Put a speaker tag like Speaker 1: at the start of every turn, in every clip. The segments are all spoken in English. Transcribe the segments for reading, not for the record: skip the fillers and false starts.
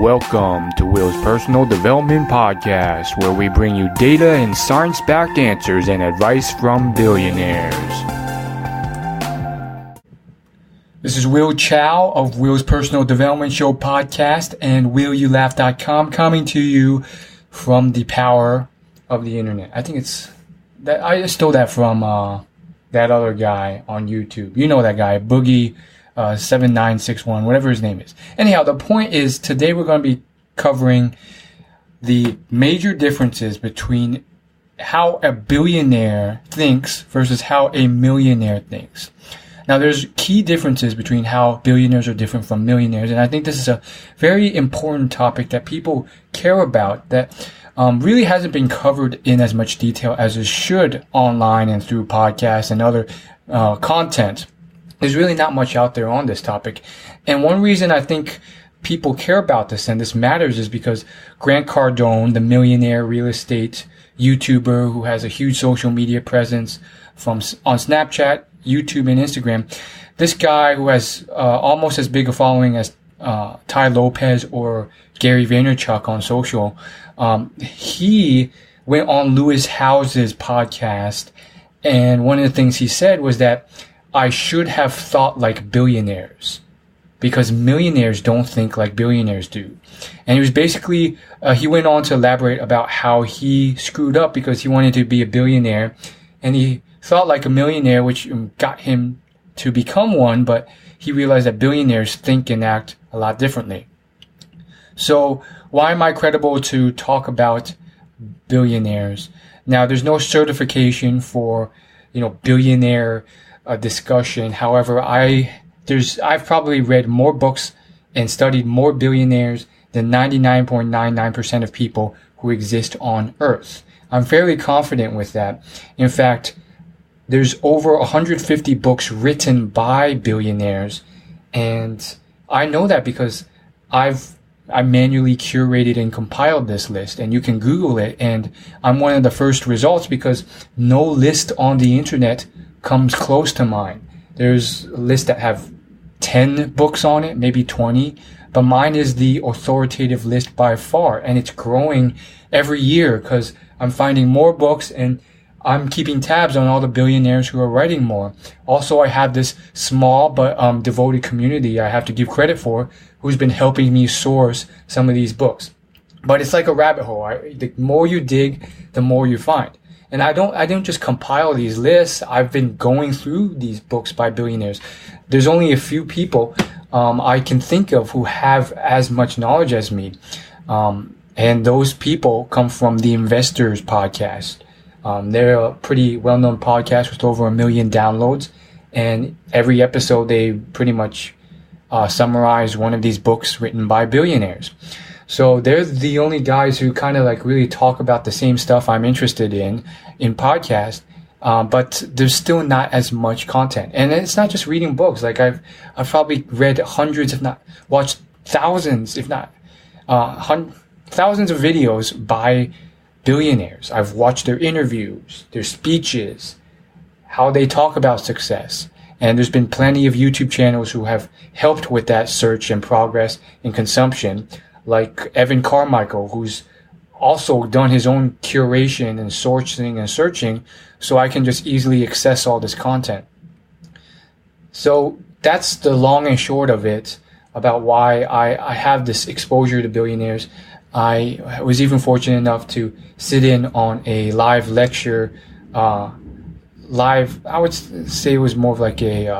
Speaker 1: Welcome to Will's Personal Development Podcast, where we bring you data and science-backed answers and advice from billionaires. This is Will Chow of Will's Personal Development Show Podcast and WillYouLaugh.com coming to you from the power of the internet. I think it's that I stole that from that other guy on YouTube. You know that guy, Boogie 7961, whatever his name is. Anyhow, the point is today we're going to be covering the major differences between how a billionaire thinks versus how a millionaire thinks. Now, there's key differences between how billionaires are different from millionaires, and I think this is a very important topic that people care about that really hasn't been covered in as much detail as it should online and through podcasts and other content. There's really not much out there on this topic. And one reason I think people care about this and this matters is because Grant Cardone, the millionaire real estate YouTuber who has a huge social media presence on Snapchat, YouTube, and Instagram, this guy who has almost as big a following as Tai Lopez or Gary Vaynerchuk on social, he went on Lewis Howes's podcast, and one of the things he said was that I should have thought like billionaires because millionaires don't think like billionaires do. And he was basically, he went on to elaborate about how he screwed up because he wanted to be a billionaire and he thought like a millionaire, which got him to become one, but he realized that billionaires think and act a lot differently. So why am I credible to talk about billionaires? Now, there's no certification for, billionaire discussion. However, I've probably read more books and studied more billionaires than 99.99% of people who exist on Earth. I'm fairly confident with that. In fact, there's over 150 books written by billionaires, and I know that because I manually curated and compiled this list, and you can Google it, and I'm one of the first results because no list on the internet comes close to mine. There's lists that have 10 books on it, maybe 20, but mine is the authoritative list by far, and it's growing every year because I'm finding more books and I'm keeping tabs on all the billionaires who are writing more. Also, I have this small but devoted community I have to give credit for who's been helping me source some of these books. But it's like a rabbit hole. The more you dig, the more you find. And I don't just compile these lists. I've been going through these books by billionaires. There's only a few people I can think of who have as much knowledge as me. And those people come from the Investors podcast. They're a pretty well-known podcast with over 1 million downloads. And every episode, they pretty much summarize one of these books written by billionaires. So they're the only guys who kind of like really talk about the same stuff I'm interested in podcast. But there's still not as much content. And it's not just reading books. Like I've probably read hundreds, if not watched thousands, if not thousands of videos by billionaires. I've watched their interviews, their speeches, how they talk about success. And there's been plenty of YouTube channels who have helped with that search and progress in consumption, like Evan Carmichael, who's also done his own curation and sourcing and searching, so I can just easily access all this content. So that's the long and short of it about why I have this exposure to billionaires. I was even fortunate enough to sit in on a live lecture, I would say it was more of like it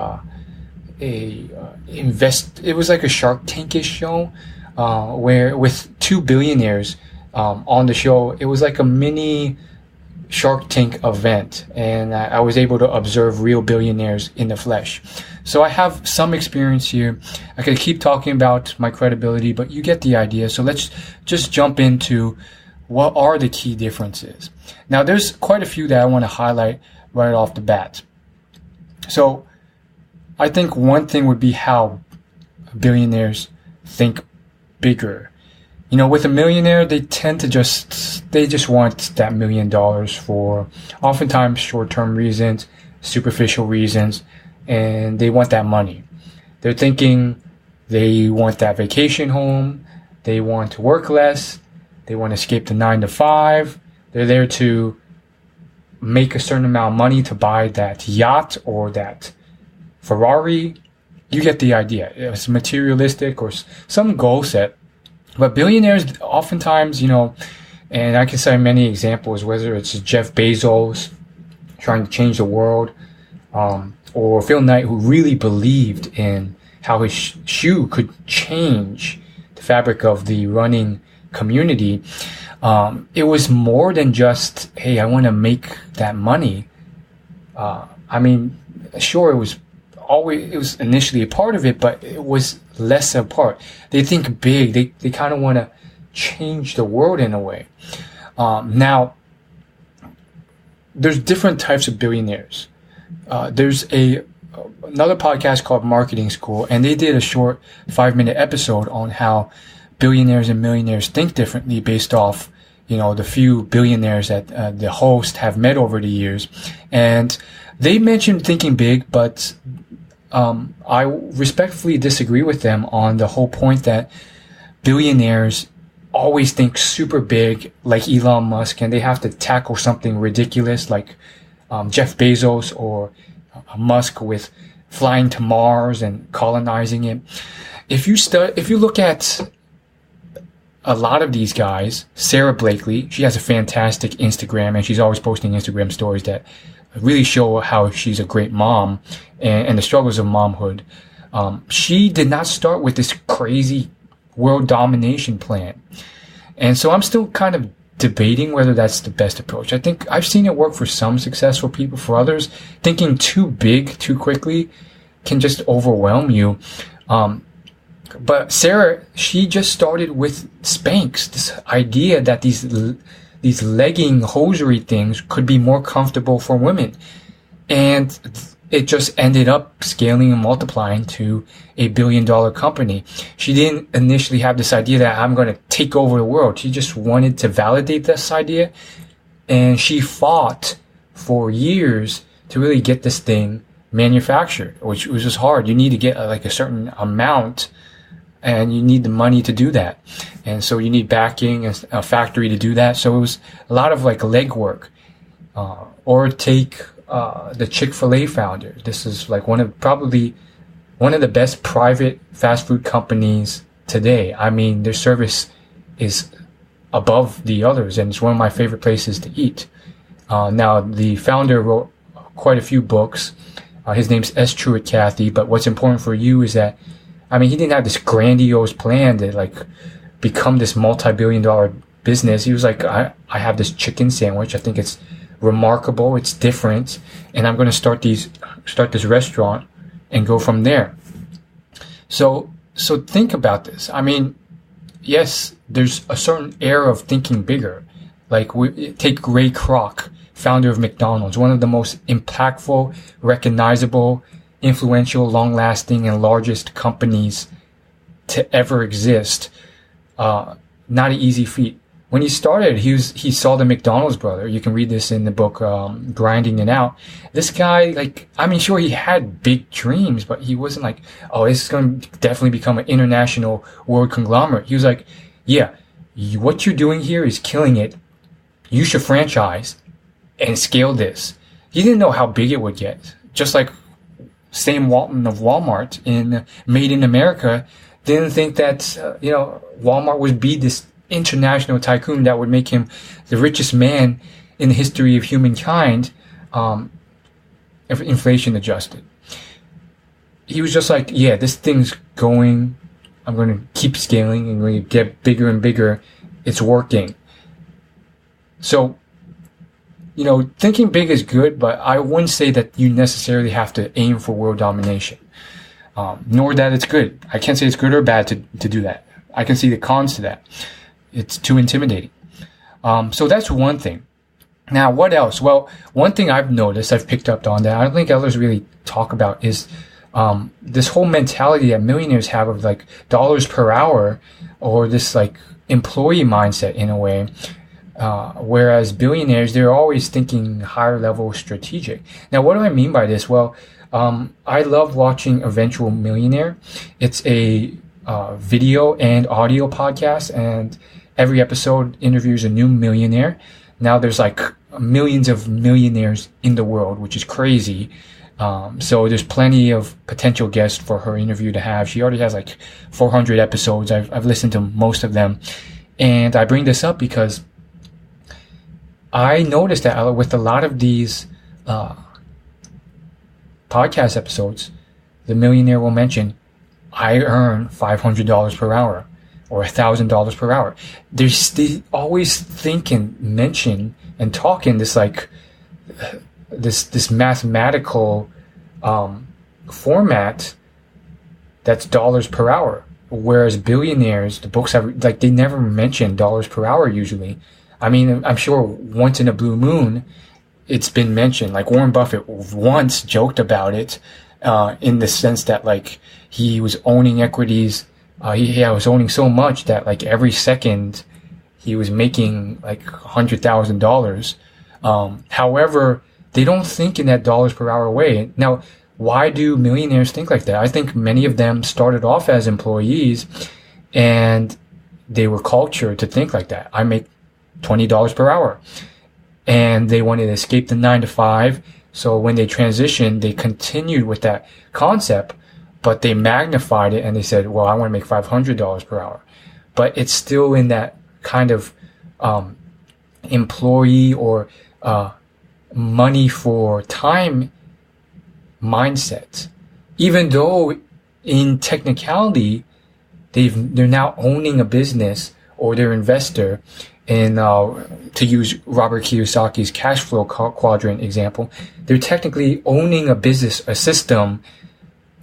Speaker 1: was like a Shark Tank-ish show, where with two billionaires on the show. It was like a mini Shark Tank event, and I was able to observe real billionaires in the flesh. So I have some experience here. I could keep talking about my credibility, but you get the idea. So let's just jump into what are the key differences. Now, there's quite a few that I want to highlight right off the bat. So I think one thing would be how billionaires think bigger. With a millionaire, they tend to just want that $1 million for oftentimes short-term reasons, superficial reasons, and they want that money. They're thinking they want that vacation home. They want to work less. They want to escape the 9 to 5. They're there to make a certain amount of money to buy that yacht or that Ferrari. You get the idea. It's materialistic or some goal set. But billionaires oftentimes, and I can cite many examples, whether it's Jeff Bezos trying to change the world, or Phil Knight, who really believed in how his shoe could change the fabric of the running community. It was more than just, hey, I want to make that money. Sure, it was initially a part of it, but it was less a part. They think big. They kind of want to change the world in a way. Now, there's different types of billionaires. There's another podcast called Marketing School, and they did a short 5-minute episode on how billionaires and millionaires think differently based off, the few billionaires that the host have met over the years. And they mentioned thinking big, but I respectfully disagree with them on the whole point that billionaires always think super big, like Elon Musk, and they have to tackle something ridiculous like Jeff Bezos or Musk with flying to Mars and colonizing it. If you look at a lot of these guys, Sarah Blakely, she has a fantastic Instagram, and she's always posting Instagram stories that really show how she's a great mom and the struggles of momhood. She did not start with this crazy world domination plan. And so I'm still kind of debating whether that's the best approach. I think I've seen it work for some successful people. For others, thinking too big too quickly can just overwhelm you. But Sarah, she just started with Spanx, this idea that these legging hosiery things could be more comfortable for women. And it just ended up scaling and multiplying to a $1 billion company. She didn't initially have this idea that I'm going to take over the world. She just wanted to validate this idea. And she fought for years to really get this thing manufactured, which was just hard. You need to get a certain amount, and you need the money to do that. And so you need backing, a factory to do that. So it was a lot of legwork. Or take the Chick-fil-A founder. This is probably one of the best private fast food companies today. I mean, their service is above the others, and it's one of my favorite places to eat. Now, the founder wrote quite a few books. His name's S. Truett Cathy, but what's important for you is that, he didn't have this grandiose plan to become this multi-billion-dollar business. He was like, I have this chicken sandwich. I think it's remarkable. It's different. And I'm going to start this restaurant and go from there. So think about this. Yes, there's a certain era of thinking bigger. Take Ray Kroc, founder of McDonald's, one of the most impactful, recognizable, influential, long-lasting, and largest companies to ever exist. Not an easy feat. When he started, he saw the McDonald's brother. You can read this in the book, Grinding It Out. This guy, sure, he had big dreams, but he wasn't this is going to definitely become an international world conglomerate. He was like, yeah, what you're doing here is killing it. You should franchise and scale this. He didn't know how big it would get. Just like Sam Walton of Walmart in Made in America didn't think that, Walmart would be this international tycoon that would make him the richest man in the history of humankind, inflation adjusted. He was just like, yeah, this thing's going, I'm going to keep scaling and going to get bigger and bigger. It's working. So, thinking big is good, but I wouldn't say that you necessarily have to aim for world domination, nor that it's good. I can't say it's good or bad to do that. I can see the cons to that. It's too intimidating. So that's one thing. Now, what else? Well, one thing I've noticed, I've picked up on that I don't think others really talk about is this whole mentality that millionaires have of dollars per hour, or this employee mindset in a way. Whereas billionaires, they're always thinking higher level strategic. Now, what do I mean by this? Well, I love watching Eventual Millionaire. It's a video and audio podcast, and every episode interviews a new millionaire. Now there's like millions of millionaires in the world, which is crazy. So there's plenty of potential guests for her interview to have. She already has like 400 episodes. I've listened to most of them. And I bring this up because I noticed that with a lot of these podcast episodes, the millionaire will mention, I earn $500 per hour or $1,000 per hour. They always think and mention and talk in this like this mathematical format that's dollars per hour. Whereas billionaires, the books have like they never mention dollars per hour usually. I mean, I'm sure once in a blue moon, it's been mentioned. Like Warren Buffett once joked about it, in the sense that like he was owning equities. He was owning so much that like every second he was making like $100,000. However, they don't think in that dollars per hour way. Now, why do millionaires think like that? I think many of them started off as employees and they were cultured to think like that. I make $20 per hour. And they wanted to escape the 9 to 5. So when they transitioned, they continued with that concept, but they magnified it and they said, well, I want to make $500 per hour. But it's still in that kind of employee or money for time mindset. Even though in technicality, they're now owning a business or they're an investor. And to use Robert Kiyosaki's cash flow quadrant example, they're technically owning a business, a system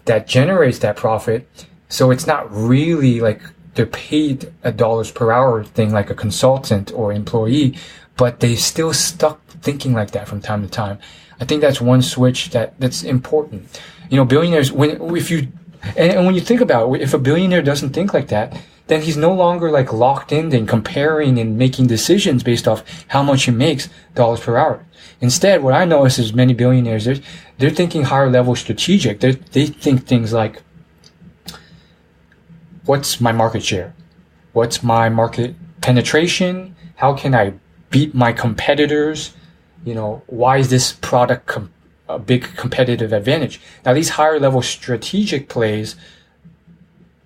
Speaker 1: that generates that profit. So it's not really like they're paid a dollars per hour thing like a consultant or employee, but they still stuck thinking like that from time to time. I think that's one switch that's important. You know, billionaires, when you think about it, if a billionaire doesn't think like that, then he's no longer like locked in and comparing and making decisions based off how much he makes dollars per hour. Instead, what I notice is many billionaires, they're thinking higher level strategic. They think things like, what's my market share? What's my market penetration? How can I beat my competitors? You know, why is this product a big competitive advantage? Now, these higher level strategic plays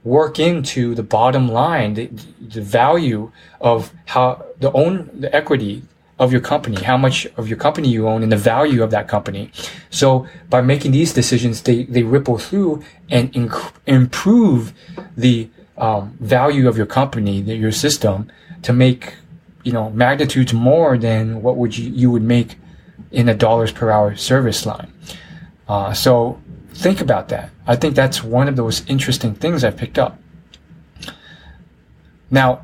Speaker 1: work into the bottom line, the value of how the equity of your company, how much of your company you own and the value of that company. So by making these decisions, they ripple through and improve the value of your company, your system, to make, you know, magnitudes more than what you would make in a dollars per hour service line. So think about that. I think that's one of those interesting things I've picked up. Now,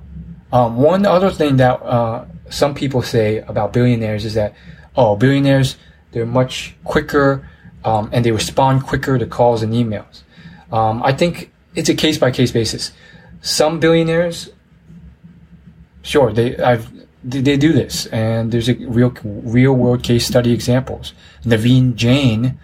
Speaker 1: one other thing that some people say about billionaires is that, billionaires, they're much quicker and they respond quicker to calls and emails. I think it's a case-by-case basis. Some billionaires, sure, they do this, and there's a real world case study examples. Naveen Jain,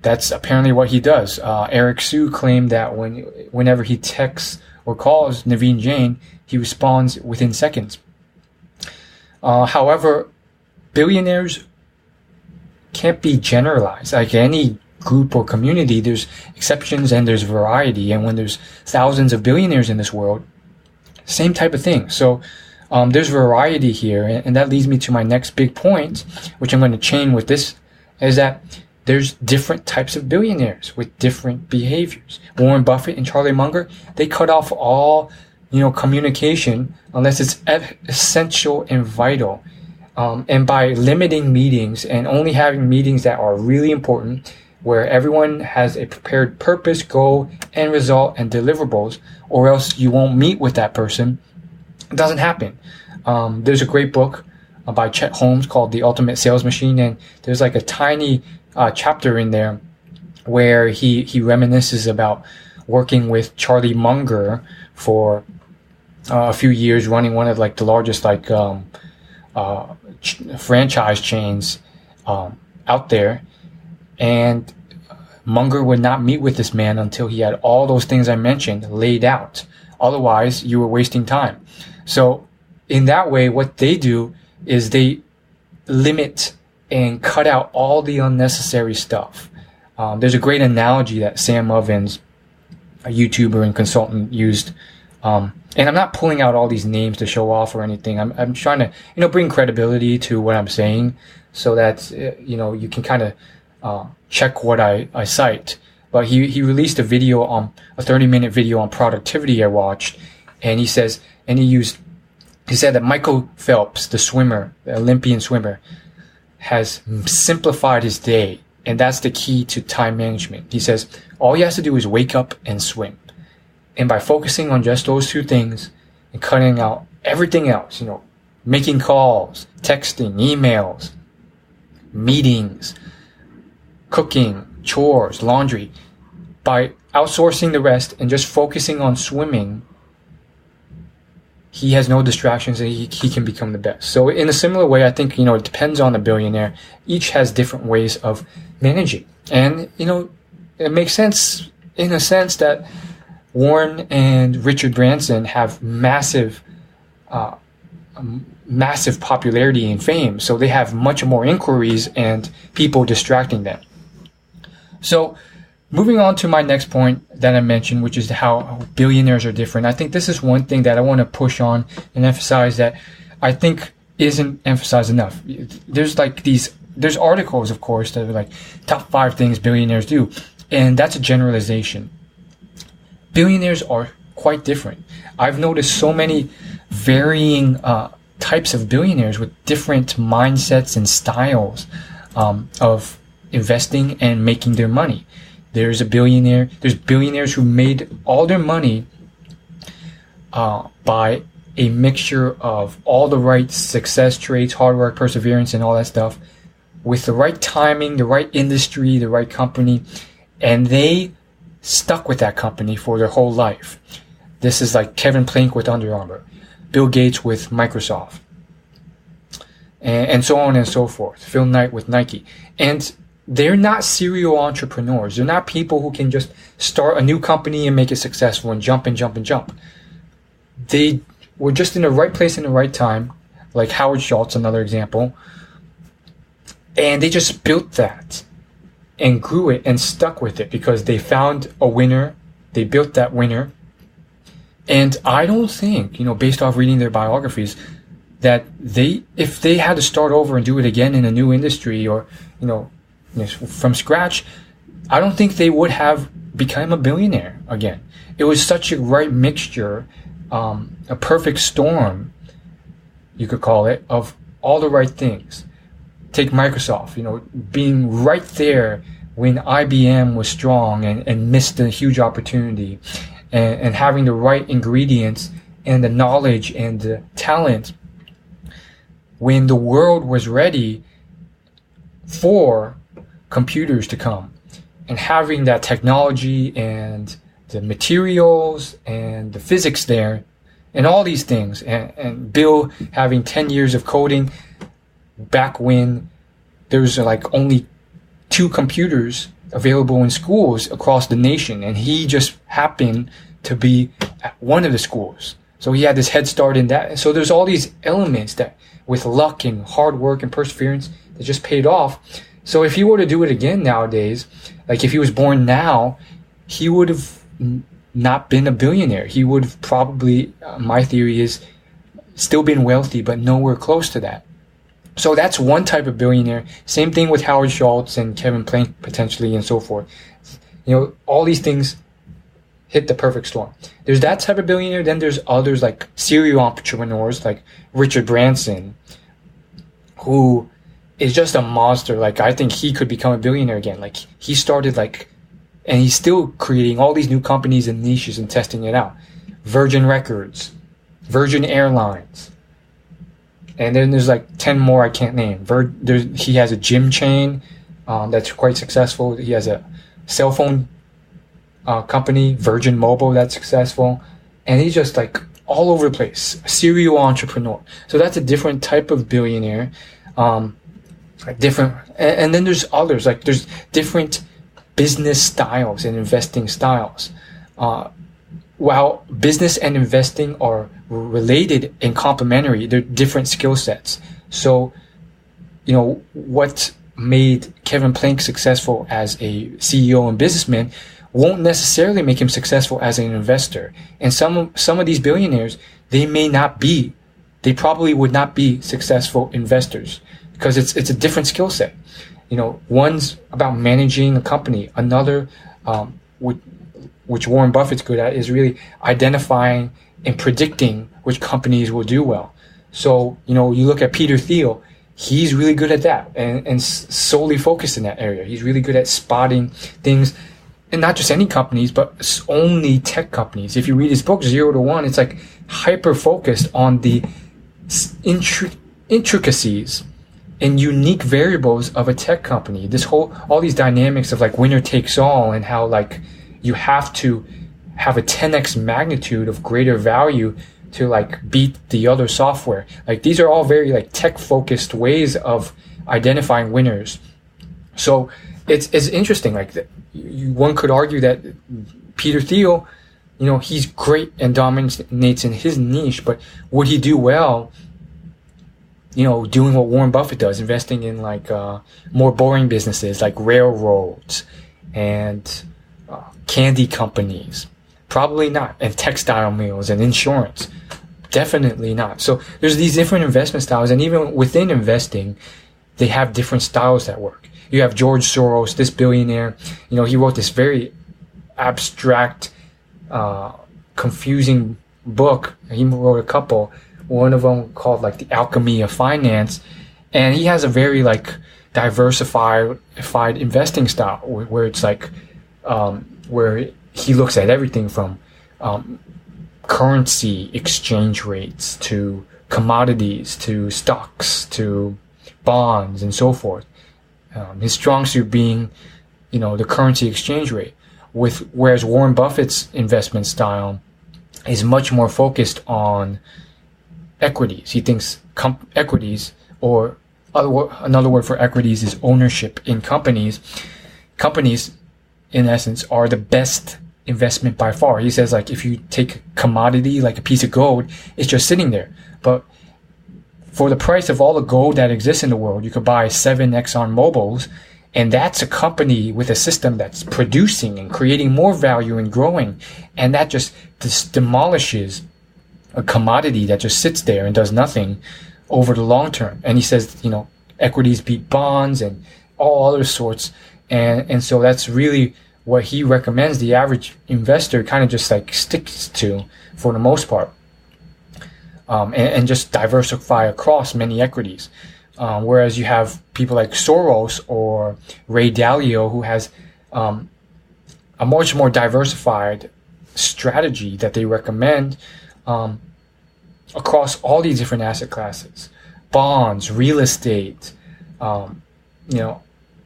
Speaker 1: that's apparently what he does. Eric Sue claimed that whenever he texts or calls Naveen Jain, he responds within seconds. However, billionaires can't be generalized. Like any group or community, there's exceptions and there's variety. And when there's thousands of billionaires in this world, same type of thing. So there's variety here. And that leads me to my next big point, which I'm going to chain with this, is that there's different types of billionaires with different behaviors. Warren Buffett and Charlie Munger, they cut off all, communication unless it's essential and vital. And by limiting meetings and only having meetings that are really important, where everyone has a prepared purpose, goal, end result, and deliverables, or else you won't meet with that person, it doesn't happen. There's a great book by Chet Holmes called The Ultimate Sales Machine, and there's like a tiny chapter in there where he reminisces about working with Charlie Munger for a few years, running one of like the largest franchise chains out there. And Munger would not meet with this man until he had all those things I mentioned laid out. Otherwise, you were wasting time. So in that way, what they do is they limit and cut out all the unnecessary stuff. There's a great analogy that Sam Ovens, a YouTuber and consultant, used. And I'm not pulling out all these names to show off or anything. I'm trying to, bring credibility to what I'm saying so that, you can kind of check what I cite. But he released a 30-minute video on productivity I watched, and he said that Michael Phelps, the swimmer, the Olympian swimmer, has simplified his day, and that's the key to time management. He says all he has to do is wake up and swim. And by focusing on just those two things and cutting out everything else, making calls, texting, emails, meetings, cooking, chores, laundry, by outsourcing the rest and just focusing on swimming, he has no distractions and he can become the best. So in a similar way, I think, it depends on the billionaire. Each has different ways of managing. And, it makes sense in a sense that Warren and Richard Branson have massive popularity and fame. So they have much more inquiries and people distracting them. So moving on to my next point that I mentioned, which is how billionaires are different. I think this is one thing that I want to push on and emphasize that I think isn't emphasized enough. There's articles, of course, that are like top 5 things billionaires do. And that's a generalization. Billionaires are quite different. I've noticed so many varying types of billionaires with different mindsets and styles of investing and making their money. There's billionaires who made all their money by a mixture of all the right success traits, hard work, perseverance, and all that stuff, with the right timing, the right industry, the right company, and they stuck with that company for their whole life. This is like Kevin Plank with Under Armour, Bill Gates with Microsoft, and so on and so forth. Phil Knight with Nike. And they're not serial entrepreneurs. They're not people who can just start a new company and make it successful and jump and jump and jump. They were just in the right place in the right time, like Howard Schultz, another example. And they just built that and grew it and stuck with it because they found a winner. They built that winner. And I don't think, based off reading their biographies, that if they had to start over and do it again in a new industry or, from scratch, I don't think they would have become a billionaire again. It was such a right mixture, a perfect storm, you could call it, of all the right things. Take Microsoft, being right there when IBM was strong and missed a huge opportunity, and having the right ingredients and the knowledge and the talent when the world was ready for computers to come, and having that technology and the materials and the physics there and all these things, and Bill having 10 years of coding back when there was like only 2 computers available in schools across the nation, and he just happened to be at one of the schools. So he had this head start in that. So there's all these elements that with luck and hard work and perseverance that just paid off. So if he were to do it again nowadays, like if he was born now, he would have not been a billionaire. He would have probably, my theory is, still been wealthy, but nowhere close to that. So that's one type of billionaire. Same thing with Howard Schultz and Kevin Plank potentially and so forth. All these things hit the perfect storm. There's that type of billionaire. Then there's others like serial entrepreneurs like Richard Branson, who is just a monster. Like, I think he could become a billionaire again. Like, he started and he's still creating all these new companies and niches and testing it out. Virgin Records, Virgin Airlines. And then there's 10 more I can't name. He has a gym chain that's quite successful. He has a cell phone company, Virgin Mobile, that's successful. And he's just all over the place, a serial entrepreneur. So that's a different type of billionaire. And then there's others. There's different business styles and investing styles. While business and investing are related and complementary, they're different skill sets. So, what made Kevin Plank successful as a CEO and businessman won't necessarily make him successful as an investor. And some of these billionaires, they probably would not be successful investors because it's a different skill set. One's about managing a company. Another, which Warren Buffett's good at, is really identifying and predicting which companies will do well. So, you look at Peter Thiel, he's really good at that and solely focused in that area. He's really good at spotting things, and not just any companies, but only tech companies. If you read his book, 0 to 1, it's like hyper focused on the intricacies and unique variables of a tech company. All these dynamics of like winner takes all, and how like you have to have a 10x magnitude of greater value to like beat the other software. Like these are all very like tech focused ways of identifying winners. So it's interesting. Like one could argue that Peter Thiel, he's great and dominates in his niche, but would he do well, doing what Warren Buffett does, investing in like more boring businesses like railroads and candy companies? Probably not. And textile mills and insurance. Definitely not. So there's these different investment styles, and even within investing, they have different styles that work. You have George Soros, this billionaire, he wrote this very abstract, confusing book. He wrote a couple, one of them called like The Alchemy of Finance, and he has a very like diversified investing style where it's like, where he looks at everything from currency exchange rates to commodities to stocks to bonds and so forth. His strong suit being, the currency exchange rate. Whereas Warren Buffett's investment style is much more focused on equities. He thinks equities, or another word for equities is ownership in companies. Companies, in essence, are the best investment by far. He says, like, if you take a commodity like a piece of gold, it's just sitting there. But for the price of all the gold that exists in the world, you could buy 7 Exxon Mobils, and that's a company with a system that's producing and creating more value and growing. And that just demolishes a commodity that just sits there and does nothing over the long term. And he says, equities beat bonds and all other sorts. And so that's really what he recommends the average investor kind of just like sticks to for the most part, and just diversify across many equities. Whereas you have people like Soros or Ray Dalio, who has a much more diversified strategy that they recommend across all these different asset classes, bonds, real estate.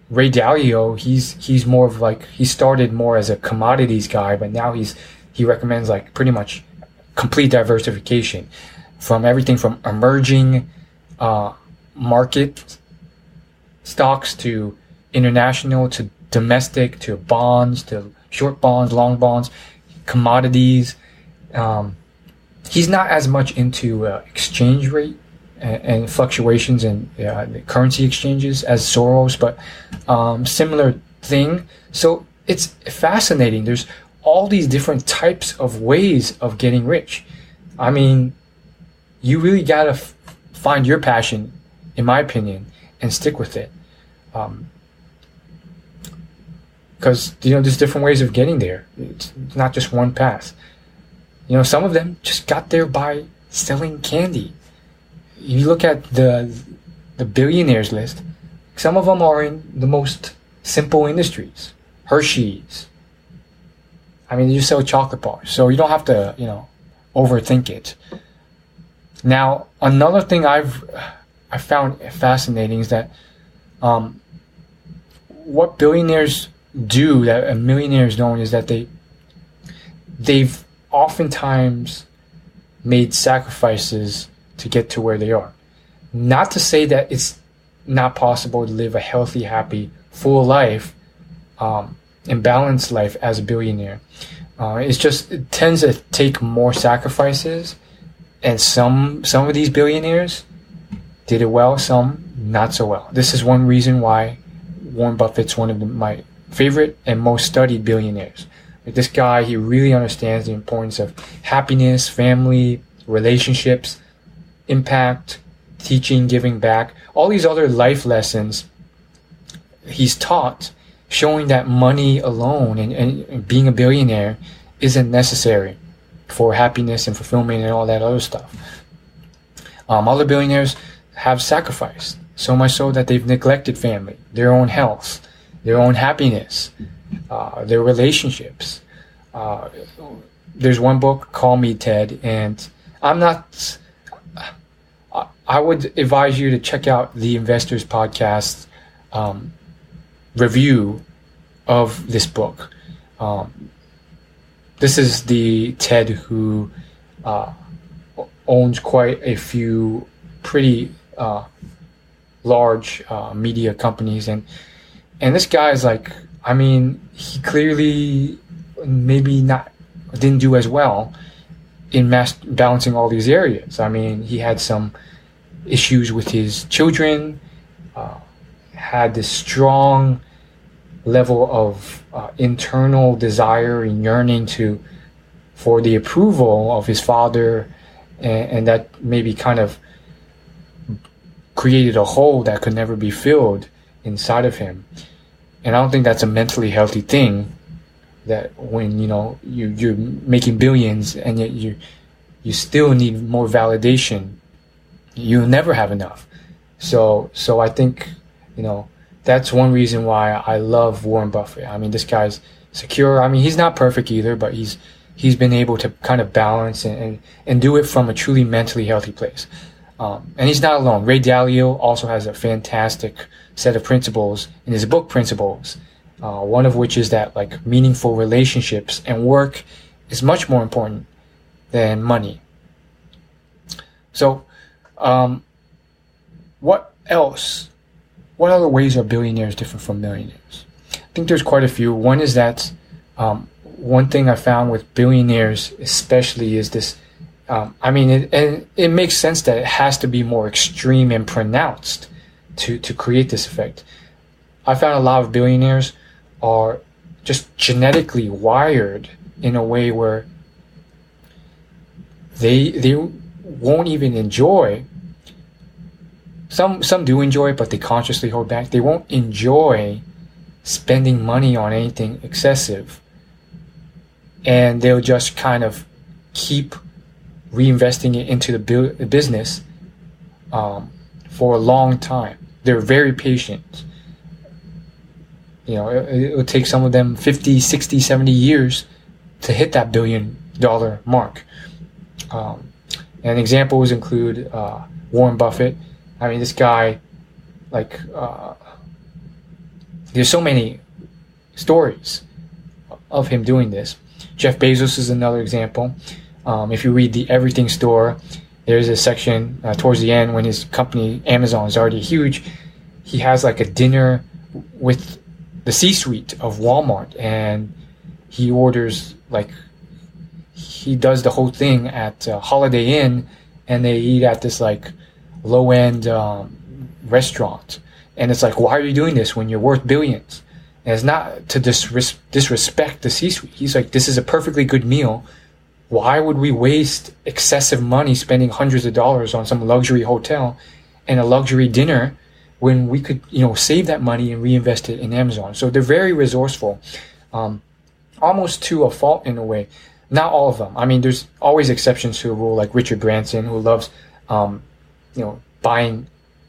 Speaker 1: Ray Dalio, he's more of like, he started more as a commodities guy, but now he recommends like pretty much complete diversification from everything from emerging market stocks to international to domestic to bonds to short bonds, long bonds, commodities. He's not as much into exchange rate and fluctuations in the currency exchanges as Soros, but similar thing. So it's fascinating. There's all these different types of ways of getting rich. I mean, you really gotta find your passion, in my opinion, and stick with it. Because there's different ways of getting there. It's not just one path. Some of them just got there by selling candy. You look at the billionaires list, some of them are in the most simple industries. Hershey's. I mean, they just sell chocolate bars, so you don't have to, overthink it. Now, another thing I found fascinating is that what billionaires do that a millionaires don't is that they've oftentimes made sacrifices to get to where they are. Not to say that it's not possible to live a healthy, happy, full life and balanced life as a billionaire. It tends to take more sacrifices, and some of these billionaires did it well, some not so well. This is one reason why Warren Buffett's one of my favorite and most studied billionaires. Like, this guy, he really understands the importance of happiness, family, relationships, impact, teaching, giving back, all these other life lessons he's taught, showing that money alone and being a billionaire isn't necessary for happiness and fulfillment and all that other stuff. Other billionaires have sacrificed, so much so that they've neglected family, their own health, their own happiness, their relationships. There's one book, Call Me Ted, and I would advise you to check out the Investors Podcast review of this book. This is the Ted who owns quite a few pretty large media companies, and this guy is like, I mean, he clearly didn't do as well in balancing all these areas. I mean, he had some issues with his children, had this strong level of internal desire and yearning for the approval of his father, and that maybe kind of created a hole that could never be filled inside of him. And I don't think that's a mentally healthy thing, that when you're making billions and yet you still need more validation, you'll never have enough. So I think that's one reason why I love Warren Buffett. I mean, this guy's secure. I mean, he's not perfect either, but he's been able to kind of balance and do it from a truly mentally healthy place. And he's not alone. Ray Dalio also has a fantastic set of principles in his book, Principles. One of which is that, like, meaningful relationships and work is much more important than money. So, what else? What other ways are billionaires different from millionaires? I think there's quite a few. One is that one thing I found with billionaires especially is this. It makes sense that it has to be more extreme and pronounced to create this effect. I found a lot of billionaires are just genetically wired in a way where they won't even enjoy. Some do enjoy it, but they consciously hold back. They won't enjoy spending money on anything excessive, and they'll just kind of keep reinvesting it into the business for a long time. They're very patient. It will take some of them 50, 60, 70 years to hit that $1 billion mark. And examples include Warren Buffett. I mean, this guy, there's so many stories of him doing this. Jeff Bezos is another example. If you read the Everything Store, there's a section towards the end when his company, Amazon, is already huge. He has like a dinner with the C-suite of Walmart, and he orders, he does the whole thing at Holiday Inn, and they eat at this low-end restaurant. And it's like, why are you doing this when you're worth billions? And it's not to disrespect the C-suite. He's like, this is a perfectly good meal. Why would we waste excessive money spending hundreds of dollars on some luxury hotel and a luxury dinner when we could, save that money and reinvest it in Amazon? So they're very resourceful, almost to a fault in a way. Not all of them. I mean, there's always exceptions to the rule, like Richard Branson, who loves, buying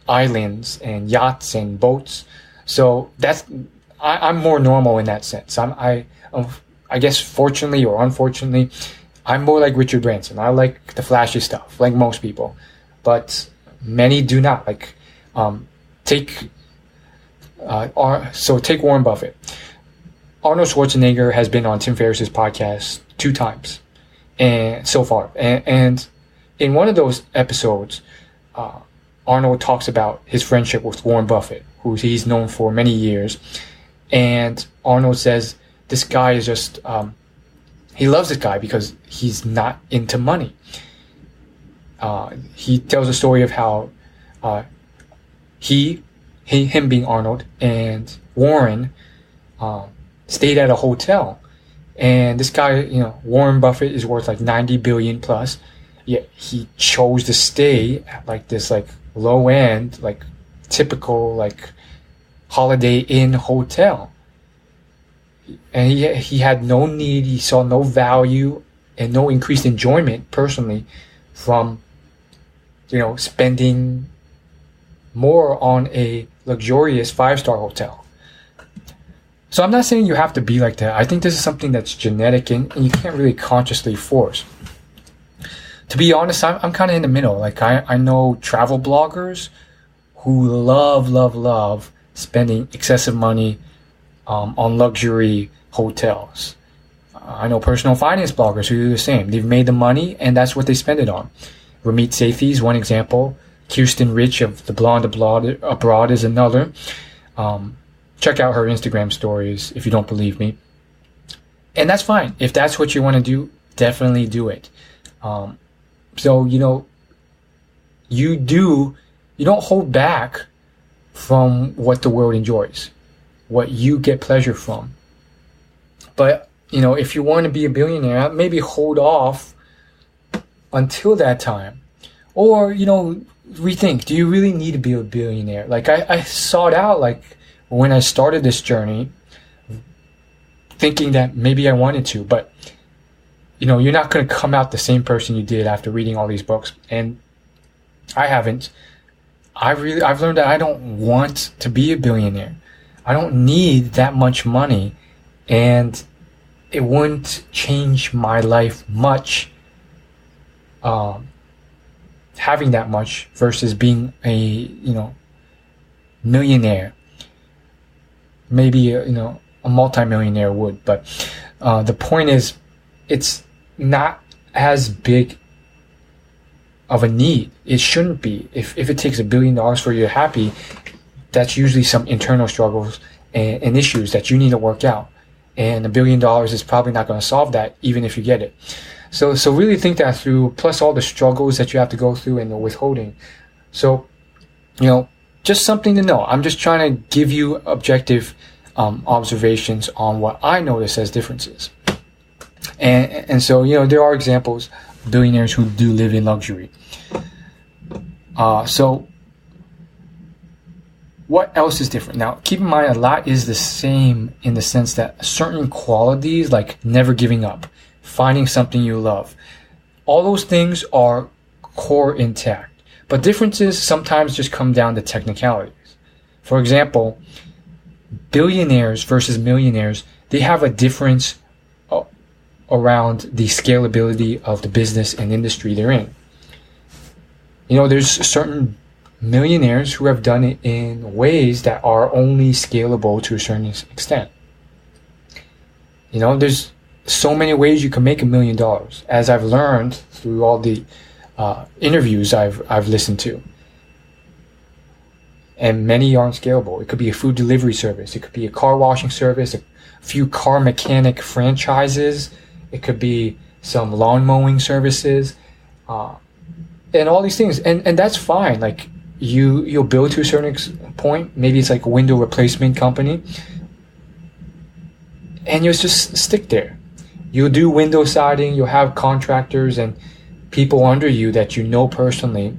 Speaker 1: islands and yachts and boats. So I'm more normal in that sense. I guess fortunately or unfortunately, I'm more like Richard Branson. I like the flashy stuff, like most people, but many do not. Take Warren Buffett. Arnold Schwarzenegger has been on Tim Ferriss's podcast 2 times, and so far, and in one of those episodes, Arnold talks about his friendship with Warren Buffett, who he's known for many years, and Arnold says this guy is just, he loves this guy because he's not into money. He tells a story of how him being Arnold and Warren stayed at a hotel. And this guy, Warren Buffett is worth like 90 billion plus. Yet he chose to stay at like this like low end, like typical like Holiday Inn hotel. And he had no need, he saw no value and no increased enjoyment personally from, spending more on a luxurious 5-star hotel. So I'm not saying you have to be like that. I think this is something that's genetic and you can't really consciously force. To be honest, I'm kind of in the middle. Like I know travel bloggers who love spending excessive money on luxury hotels. I know personal finance bloggers who do the same. They've made the money and that's what they spend it on. Ramit Sethi is one example. Kirsten Rich of The Blonde Abroad is another. Check out her Instagram stories if you don't believe me. And that's fine. If that's what you want to do, definitely do it. So, you don't hold back from what the world enjoys, what you get pleasure from. But, if you want to be a billionaire, maybe hold off until that time. Or, rethink, do you really need to be a billionaire? Like, I sought out, like, when I started this journey, thinking that maybe I wanted to, but, you're not going to come out the same person you did after reading all these books. And I haven't. I've learned that I don't want to be a billionaire. I don't need that much money, and it wouldn't change my life much, having that much versus being a, millionaire. Maybe, a multimillionaire would, but the point is, it's not as big of a need. It shouldn't be. If it takes $1 billion for you to be happy, that's usually some internal struggles and issues that you need to work out. And $1 billion is probably not going to solve that, even if you get it. So really think that through, plus all the struggles that you have to go through and the withholding. So, just something to know. I'm just trying to give you objective observations on what I notice as differences. And so, there are examples of billionaires who do live in luxury. So what else is different? Now, keep in mind, a lot is the same in the sense that certain qualities, like never giving up, finding something you love, all those things are core intact. But differences sometimes just come down to technicalities. For example, billionaires versus millionaires, they have a difference around the scalability of the business and industry they're in. There's certain millionaires who have done it in ways that are only scalable to a certain extent. There's so many ways you can make $1 million, as I've learned through all the interviews I've listened to. And many aren't scalable. It could be a food delivery service. It could be a car washing service, a few car mechanic franchises. It could be some lawn mowing services, and all these things. And that's fine. Like you'll build to a certain point. Maybe it's like a window replacement company, and you'll just stick there. You'll do window siding. You'll have contractors and people under you that you know personally.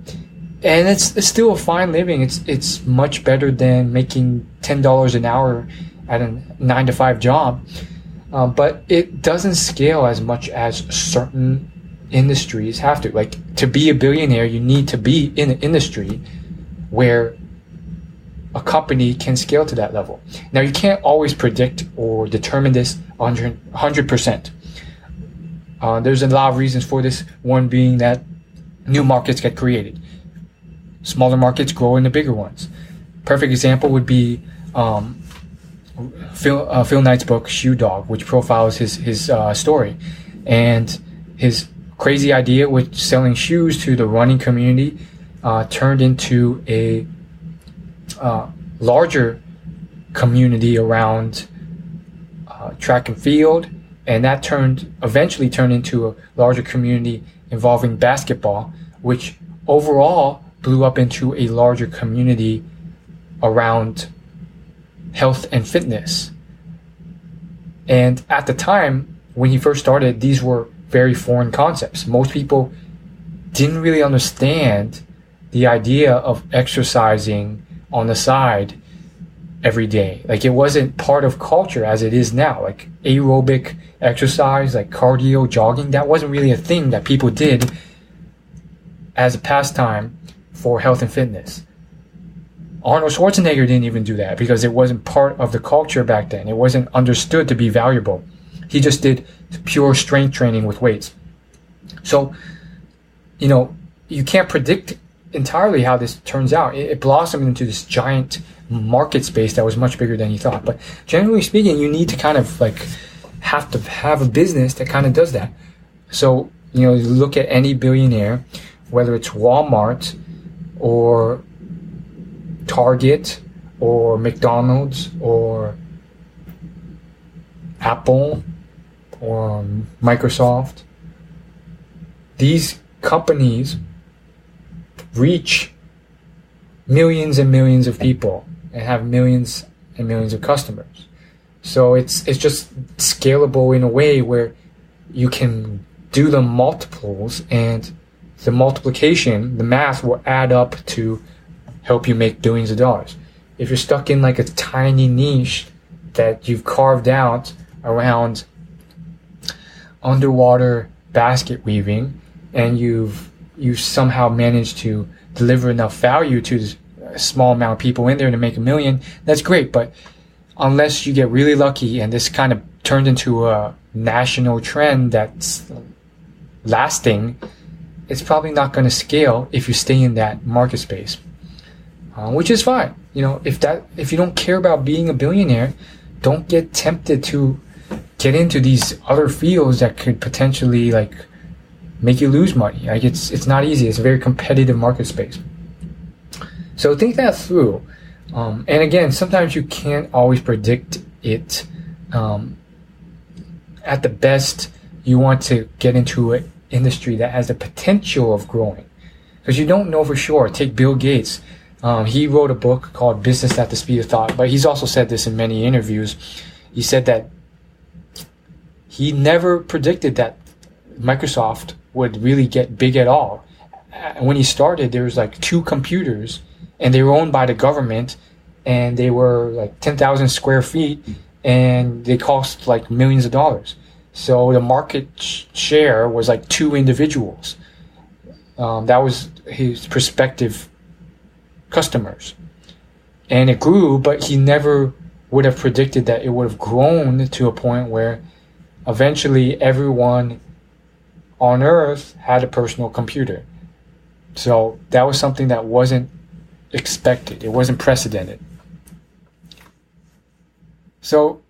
Speaker 1: And it's still a fine living. It's much better than making $10 an hour at a 9-to-5 job. But it doesn't scale as much as certain industries have to. Like, to be a billionaire, you need to be in an industry where a company can scale to that level. Now, you can't always predict or determine this 100%. There's a lot of reasons for this. One being that new markets get created. Smaller markets grow into bigger ones. Perfect example would be Phil Knight's book Shoe Dog, which profiles his story, and his crazy idea with selling shoes to the running community turned into a larger community around track and field, and that eventually turned into a larger community involving basketball, which overall blew up into a larger community around health and fitness. And at the time, when he first started, these were very foreign concepts. Most people didn't really understand the idea of exercising on the side every day. Like, it wasn't part of culture as it is now. Like aerobic exercise, like cardio, jogging, that wasn't really a thing that people did as a pastime for health and fitness. Arnold Schwarzenegger didn't even do that because it wasn't part of the culture back then. It wasn't understood to be valuable. He just did pure strength training with weights. So, you can't predict entirely how this turns out. It blossomed into this giant market space that was much bigger than you thought. But generally speaking, you need to kind of have to have a business that kind of does that. So, you look at any billionaire, whether it's Walmart or Target or McDonald's or Apple or Microsoft. These companies reach millions and millions of people and have millions and millions of customers. So it's just scalable in a way where you can do the multiples, and the multiplication, the math will add up to help you make billions of dollars. If you're stuck in a tiny niche that you've carved out around underwater basket weaving, and you somehow managed to deliver enough value to a small amount of people in there to make $1 million, that's great. But unless you get really lucky and this kind of turned into a national trend that's lasting, it's probably not going to scale if you stay in that market space, which is fine. If you don't care about being a billionaire, don't get tempted to get into these other fields that could potentially make you lose money. It's not easy. It's a very competitive market space. So think that through. And again, sometimes you can't always predict it. At the best, you want to get into an industry that has the potential of growing, because you don't know for sure. Take Bill Gates. He wrote a book called Business at the Speed of Thought, but he's also said this in many interviews. He said that he never predicted that Microsoft would really get big at all. When he started, there was 2 computers, and they were owned by the government, and they were 10,000 square feet, and they cost millions of dollars. So the market share was 2 individuals. That was his prospective customers. And it grew, but he never would have predicted that it would have grown to a point where eventually everyone on Earth had a personal computer. So that was something that wasn't expected. It wasn't precedented. So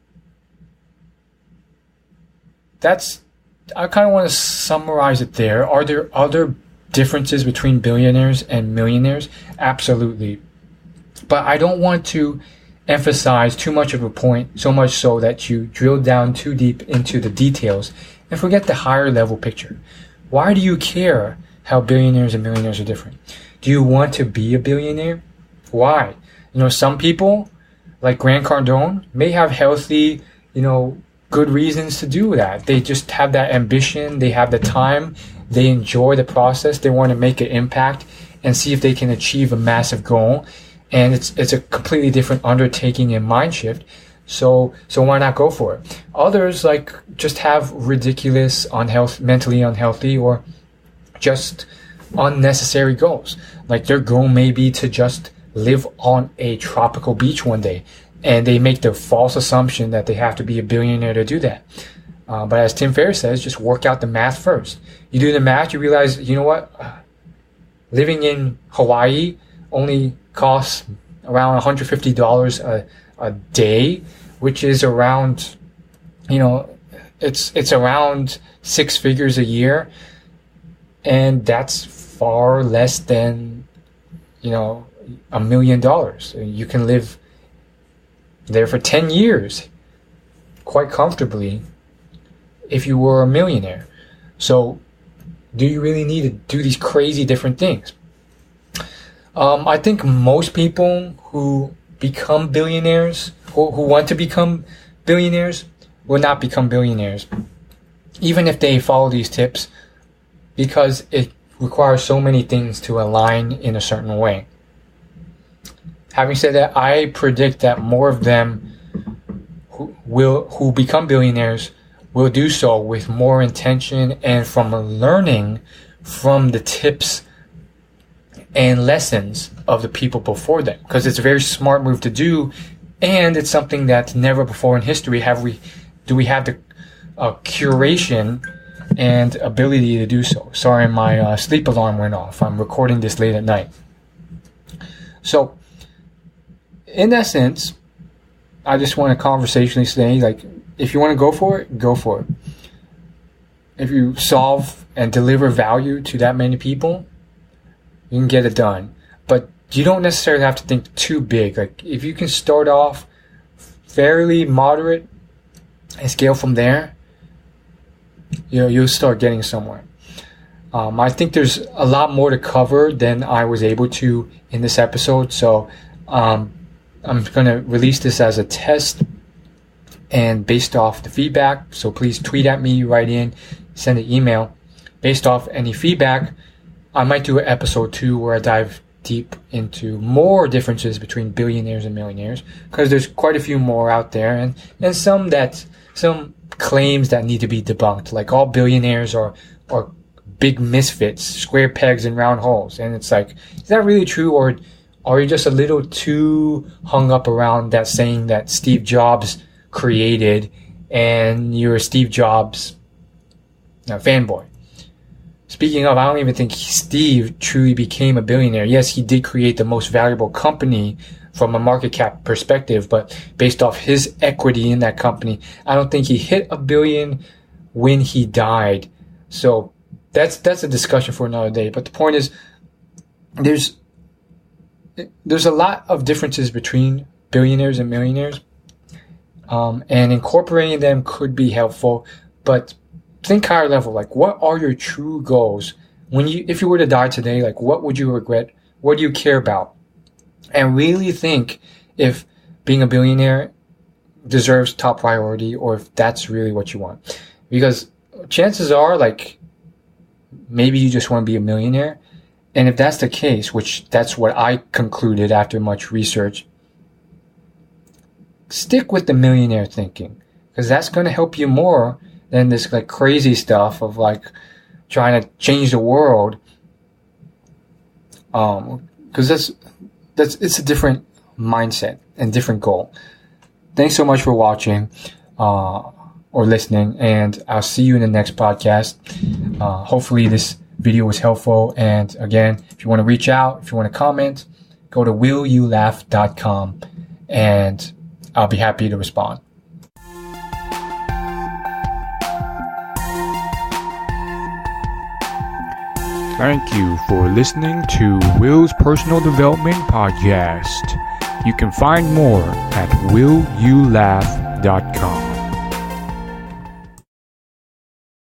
Speaker 1: I kind of want to summarize it there. Are there other differences between billionaires and millionaires? Absolutely. But I don't want to emphasize too much of a point, so much so that you drill down too deep into the details and forget the higher level picture. Why do you care how billionaires and millionaires are different? Do you want to be a billionaire? Why? Some people, like Grant Cardone, may have healthy, good reasons to do that. They just have that ambition. They have the time. They enjoy the process. They want to make an impact and see if they can achieve a massive goal. And it's a completely different undertaking and mind shift. So why not go for it? Others just have ridiculous, mentally unhealthy, or just unnecessary goals. Their goal may be to just live on a tropical beach one day, and they make the false assumption that they have to be a billionaire to do that. But as Tim Ferriss says, just work out the math first. You do the math, you realize, living in Hawaii only costs around $150 a day, which is around, it's around 6 figures a year, and that's far less than, $1 million. You can live there for 10 years quite comfortably if you were a millionaire. So do you really need to do these crazy different things? I think most people who become billionaires, who want to become billionaires, will not become billionaires, even if they follow these tips, because it requires so many things to align in a certain way. Having said that, I predict that more of them who become billionaires will do so with more intention and from learning from the tips and lessons of the people before them, because it's a very smart move to do, and it's something that never before in history do we have the curation and ability to do so. Sorry, my sleep alarm went off. I'm recording this late at night. So, in that sense, I just want to conversationally say, like, if you want to go for it, go for it. If you solve and deliver value to that many people, you can get it done. But you don't necessarily have to think too big. Like, if you can start off fairly moderate and scale from there, you'll start getting somewhere. I think there's a lot more to cover than I was able to in this episode. So I'm going to release this as a test and based off the feedback. So please tweet at me, write in, send an email. Based off any feedback, I might do an episode 2 where I dive deep into more differences between billionaires and millionaires, because there's quite a few more out there, and some claims that need to be debunked, like all billionaires are big misfits, square pegs in round holes. And it's like, is that really true, or are you just a little too hung up around that saying that Steve Jobs created and you're a Steve Jobs fanboy? Speaking of, I don't even think Steve truly became a billionaire. Yes, he did create the most valuable company from a market cap perspective, but based off his equity in that company, I don't think he hit $1 billion when he died. So that's a discussion for another day. But the point is, there's a lot of differences between billionaires and millionaires, and incorporating them could be helpful. But think higher level. Like, what are your true goals? If you were to die today, like, what would you regret? What do you care about? And really think if being a billionaire deserves top priority, or if that's really what you want. Because chances are, like, maybe you just want to be a millionaire. And if that's the case, which that's what I concluded after much research, stick with the millionaire thinking, because that's going to help you more than this like crazy stuff of like trying to change the world. Because it's a different mindset and different goal. Thanks so much for watching or listening, and I'll see you in the next podcast. Hopefully this video was helpful. And again, if you want to reach out, if you want to comment, go to willyoulaugh.com and I'll be happy to respond.
Speaker 2: Thank you for listening to Will's Personal Development Podcast. You can find more at willyoulaugh.com.